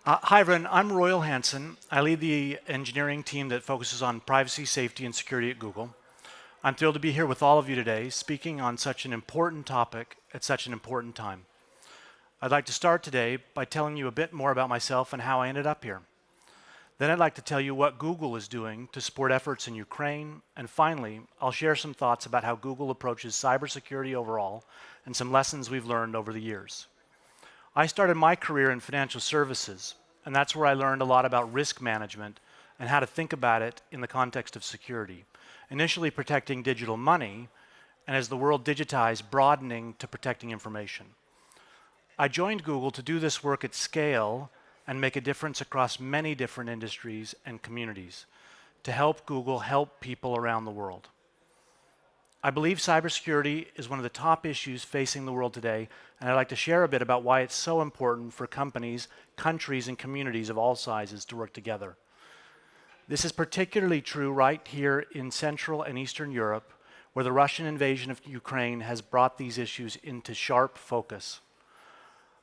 Hi everyone, I'm Royal Hansen. I lead the engineering team that focuses on privacy, safety, and security at Google. I'm thrilled to be here with all of you today, speaking on such an important topic at such an important time. I'd like to start today by telling you a bit more about myself and how I ended up here. Then I'd like to tell you what Google is doing to support efforts in Ukraine, and finally, I'll share some thoughts about how Google approaches cybersecurity overall and some lessons we've learned over the years. I started my career in financial services, and that's where I learned a lot about risk management and how to think about it in the context of security. Initially protecting digital money, and as the world digitized, broadening to protecting information. I joined Google to do this work at scale and make a difference across many different industries and communities to help Google help people around the world. I believe cybersecurity is one of the top issues facing the world today, and I'd like to share a bit about why it's so important for companies, countries, and communities of all sizes to work together. This is particularly true right here in Central and Eastern Europe, where the Russian invasion of Ukraine has brought these issues into sharp focus.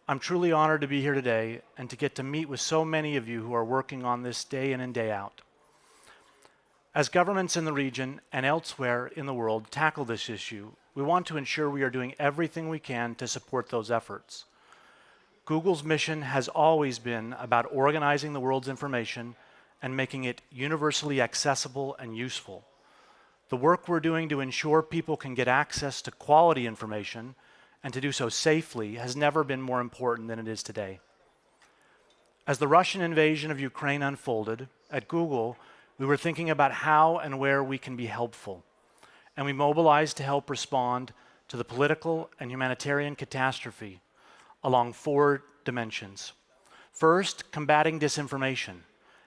I'm truly honored to be here today and to get to meet with so many of you who are working on this day in and day out. As governments in the region and elsewhere in the world tackle this issue, we want to ensure we are doing everything we can to support those efforts. Google's mission has always been about organizing the world's information and making it universally accessible and useful. The work we're doing to ensure people can get access to quality information and to do so safely has never been more important than it is today. As the Russian invasion of Ukraine unfolded, at Google, we were thinking about how and where we can be helpful, and we mobilized to help respond to the political and humanitarian catastrophe along 4 dimensions. First, combating disinformation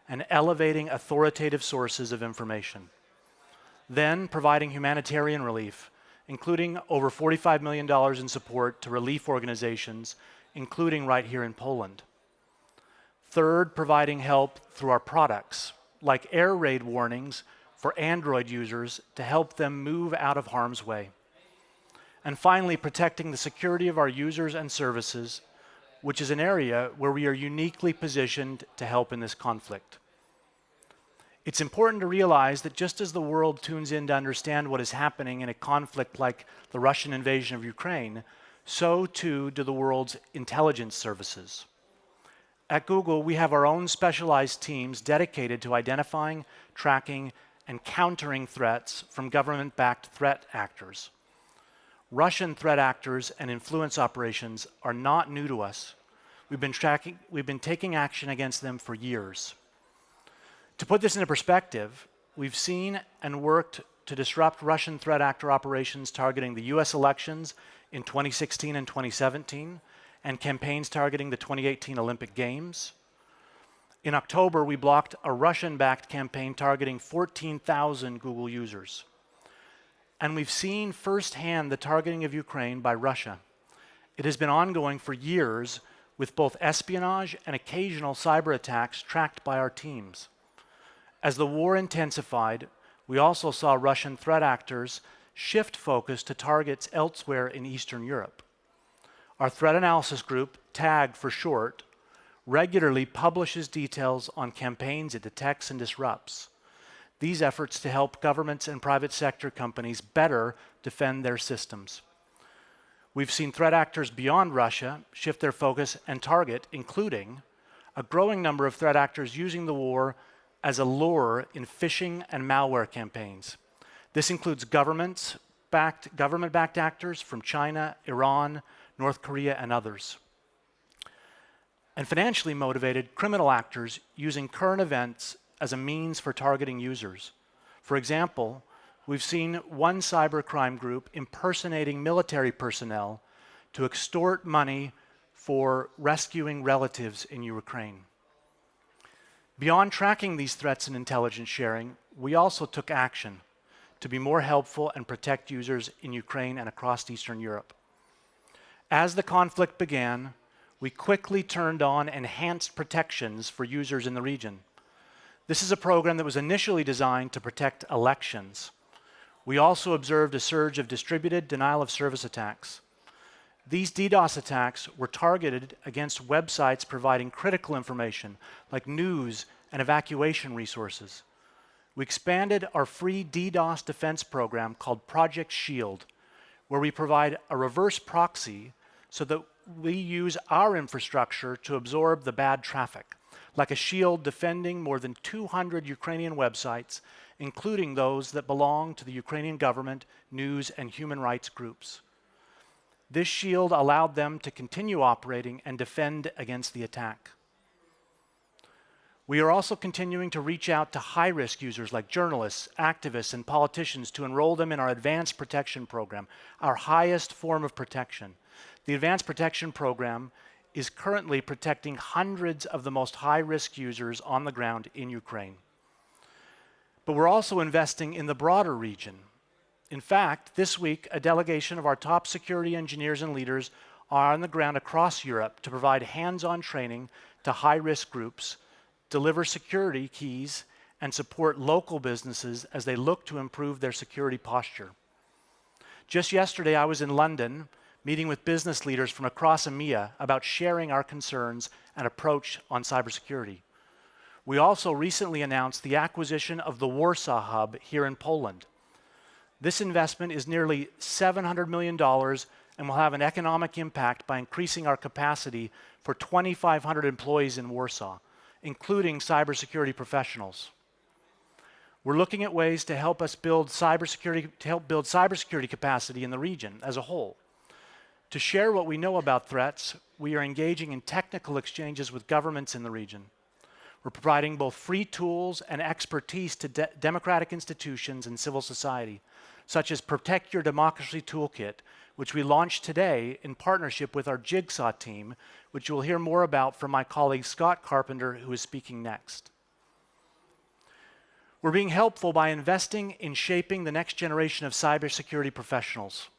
and elevating authoritative sources of information. Then, providing humanitarian relief, including over $45 million in support to relief organizations, including right here in Poland. Third, providing help through our products, like air raid warnings for Android users to help them move out of harm's way. And finally, protecting the security of our users and services, which is an area where we are uniquely positioned to help in this conflict. It's important to realize that just as the world tunes in to understand what is happening in a conflict like the Russian invasion of Ukraine, so too do the world's intelligence services. At Google, we have our own specialized teams dedicated to identifying, tracking, and countering threats from government-backed threat actors. Russian threat actors and influence operations are not new to us. We've been taking action against them for years. To put this into perspective, we've seen and worked to disrupt Russian threat actor operations targeting the US elections in 2016 and 2017, and campaigns targeting the 2018 Olympic Games. In October, we blocked a Russian-backed campaign targeting 14,000 Google users. And we've seen firsthand the targeting of Ukraine by Russia. It has been ongoing for years with both espionage and occasional cyber attacks tracked by our teams. As the war intensified, we also saw Russian threat actors shift focus to targets elsewhere in Eastern Europe. Our threat analysis group, TAG for short, regularly publishes details on campaigns it detects and disrupts. These efforts to help governments and private sector companies better defend their systems. We've seen threat actors beyond Russia shift their focus and target, including a growing number of threat actors using the war as a lure in phishing and malware campaigns. This includes government-backed actors from China, Iran, North Korea, and others. And financially motivated criminal actors using current events as a means for targeting users. For example, we've seen one cybercrime group impersonating military personnel to extort money for rescuing relatives in Ukraine. Beyond tracking these threats and intelligence sharing, we also took action to be more helpful and protect users in Ukraine and across Eastern Europe. As the conflict began, we quickly turned on enhanced protections for users in the region. This is a program that was initially designed to protect elections. We also observed a surge of distributed denial-of-service attacks. These DDoS attacks were targeted against websites providing critical information like news and evacuation resources. We expanded our free DDoS defense program called Project Shield, where we provide a reverse proxy so that we use our infrastructure to absorb the bad traffic, like a shield defending more than 200 Ukrainian websites, including those that belong to the Ukrainian government, news, and human rights groups. This shield allowed them to continue operating and defend against the attack. We are also continuing to reach out to high-risk users like journalists, activists, and politicians to enroll them in our Advanced Protection Program, our highest form of protection. The Advanced Protection Program is currently protecting hundreds of the most high-risk users on the ground in Ukraine. But we're also investing in the broader region. In fact, this week, a delegation of our top security engineers and leaders are on the ground across Europe to provide hands-on training to high-risk groups, deliver security keys, and support local businesses as they look to improve their security posture. Just yesterday, I was in London meeting with business leaders from across EMEA about sharing our concerns and approach on cybersecurity. We also recently announced the acquisition of the Warsaw Hub here in Poland. This investment is nearly $700 million and will have an economic impact by increasing our capacity for 2,500 employees in Warsaw, including cybersecurity professionals. We're looking at ways to help build cybersecurity capacity in the region as a whole. To share what we know about threats, we are engaging in technical exchanges with governments in the region. We're providing both free tools and expertise to democratic institutions and civil society, such as Protect Your Democracy Toolkit, which we launched today in partnership with our Jigsaw team, which you'll hear more about from my colleague Scott Carpenter, who is speaking next. We're being helpful by investing in shaping the next generation of cybersecurity professionals.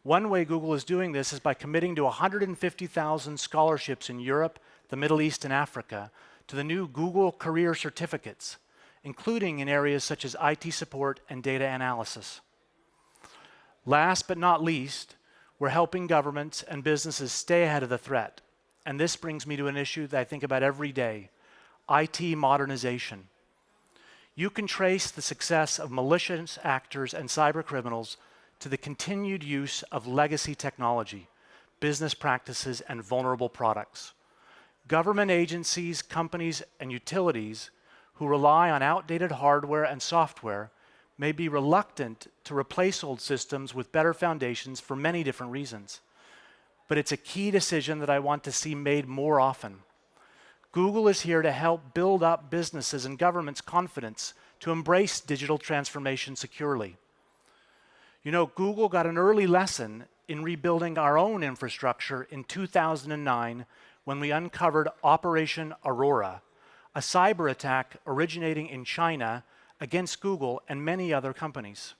One way Google is doing this is by committing to 150,000 scholarships in Europe, the Middle East, and Africa to the new Google Career Certificates, including in areas such as IT support and data analysis. Last but not least, we're helping governments and businesses stay ahead of the threat. And this brings me to an issue that I think about every day, IT modernization. You can trace the success of malicious actors and cyber criminals to the continued use of legacy technology, business practices, and vulnerable products. Government agencies, companies, and utilities who rely on outdated hardware and software may be reluctant to replace old systems with better foundations for many different reasons. But it's a key decision that I want to see made more often. Google is here to help build up businesses and governments' confidence to embrace digital transformation securely. You know, Google got an early lesson in rebuilding our own infrastructure in 2009 when we uncovered Operation Aurora, a cyber attack originating in China against Google and many other companies.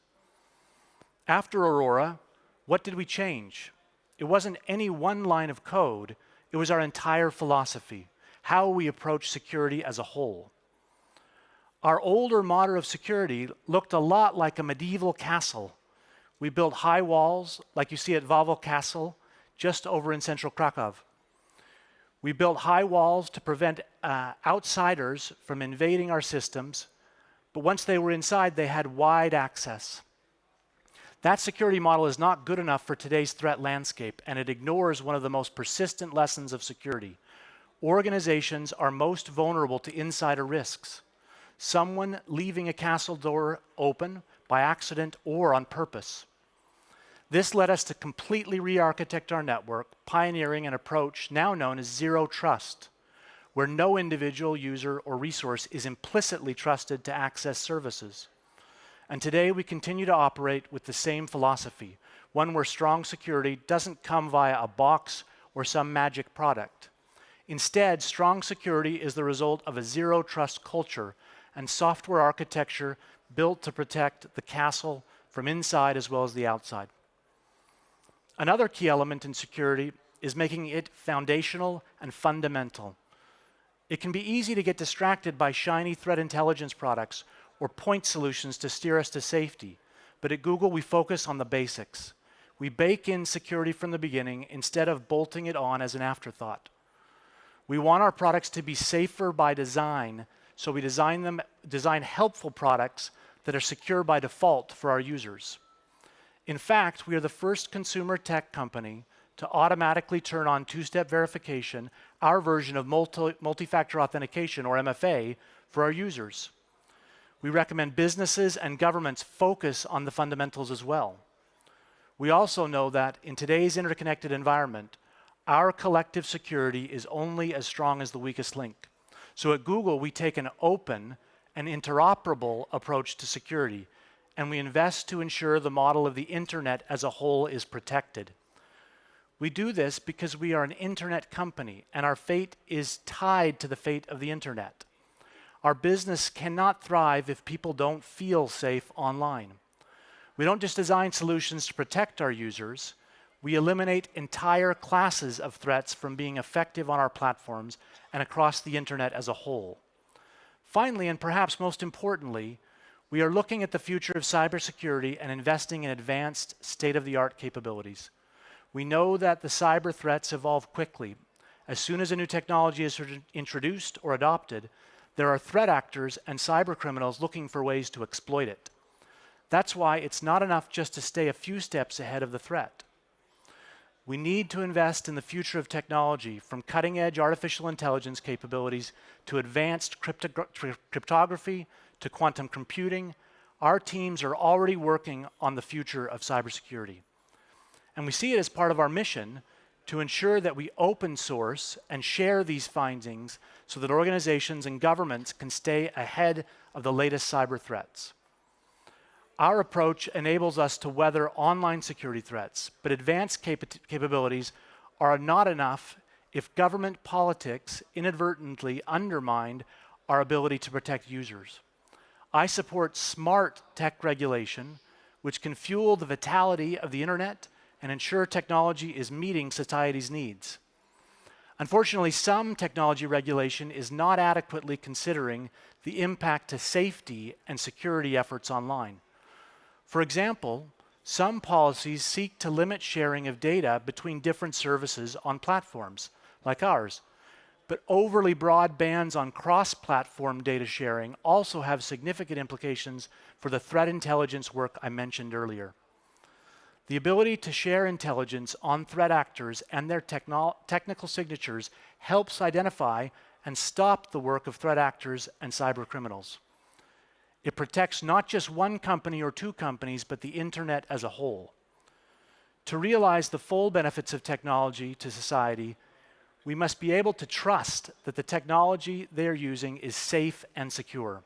After Aurora, what did we change? It wasn't any one line of code, it was our entire philosophy, how we approach security as a whole. Our older model of security looked a lot like a medieval castle. We built high walls, like you see at Wawel Castle, just over in central Krakow. We built high walls to prevent outsiders from invading our systems, but once they were inside, they had wide access. That security model is not good enough for today's threat landscape, and it ignores one of the most persistent lessons of security. Organizations are most vulnerable to insider risks. Someone leaving a castle door open by accident or on purpose. This led us to completely re-architect our network, pioneering an approach now known as zero trust, where no individual user or resource is implicitly trusted to access services. And today we continue to operate with the same philosophy, one where strong security doesn't come via a box or some magic product. Instead, strong security is the result of a zero trust culture and software architecture built to protect the castle from inside as well as the outside. Another key element in security is making it foundational and fundamental. It can be easy to get distracted by shiny threat intelligence products or point solutions to steer us to safety. But at Google, we focus on the basics. We bake in security from the beginning instead of bolting it on as an afterthought. We want our products to be safer by design, so we design helpful products that are secure by default for our users. In fact, we are the first consumer tech company to automatically turn on two-step verification, our version of multi-factor authentication, or MFA, for our users. We recommend businesses and governments focus on the fundamentals as well. We also know that in today's interconnected environment, our collective security is only as strong as the weakest link. So at Google, we take an open and interoperable approach to security, and we invest to ensure the model of the internet as a whole is protected. We do this because we are an internet company, and our fate is tied to the fate of the internet. Our business cannot thrive if people don't feel safe online. We don't just design solutions to protect our users, we eliminate entire classes of threats from being effective on our platforms and across the internet as a whole. Finally, and perhaps most importantly, we are looking at the future of cybersecurity and investing in advanced state-of-the-art capabilities. We know that the cyber threats evolve quickly. As soon as a new technology is introduced or adopted, there are threat actors and cyber criminals looking for ways to exploit it. That's why it's not enough just to stay a few steps ahead of the threat. We need to invest in the future of technology, from cutting-edge artificial intelligence capabilities to advanced cryptography to quantum computing. Our teams are already working on the future of cybersecurity. And we see it as part of our mission to ensure that we open source and share these findings so that organizations and governments can stay ahead of the latest cyber threats. Our approach enables us to weather online security threats, but advanced capabilities are not enough if government politics inadvertently undermine our ability to protect users. I support smart tech regulation, which can fuel the vitality of the internet and ensure technology is meeting society's needs. Unfortunately, some technology regulation is not adequately considering the impact to safety and security efforts online. For example, some policies seek to limit sharing of data between different services on platforms, like ours. But overly broad bans on cross-platform data sharing also have significant implications for the threat intelligence work I mentioned earlier. The ability to share intelligence on threat actors and their technical signatures helps identify and stop the work of threat actors and cyber criminals. It protects not just one company or two companies, but the internet as a whole. To realize the full benefits of technology to society, we must be able to trust that the technology they are using is safe and secure.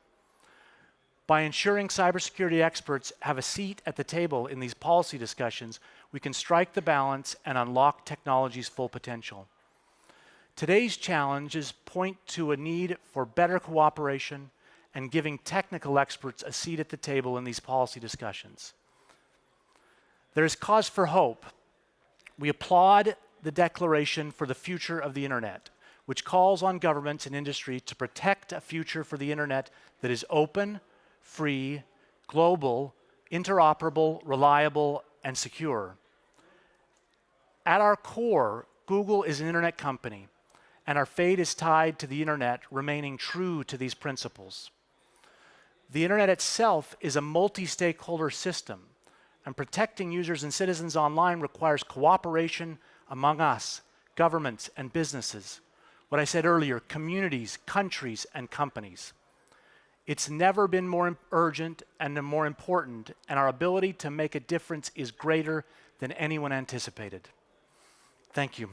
By ensuring cybersecurity experts have a seat at the table in these policy discussions, we can strike the balance and unlock technology's full potential. Today's challenges point to a need for better cooperation and giving technical experts a seat at the table in these policy discussions. There is cause for hope. We applaud the Declaration for the Future of the Internet, which calls on governments and industry to protect a future for the internet that is open, free, global, interoperable, reliable, and secure. At our core, Google is an internet company, and our fate is tied to the internet remaining true to these principles. The internet itself is a multi-stakeholder system, and protecting users and citizens online requires cooperation among us, governments and businesses. What I said earlier, communities, countries, and companies. It's never been more urgent and more important, and our ability to make a difference is greater than anyone anticipated. Thank you.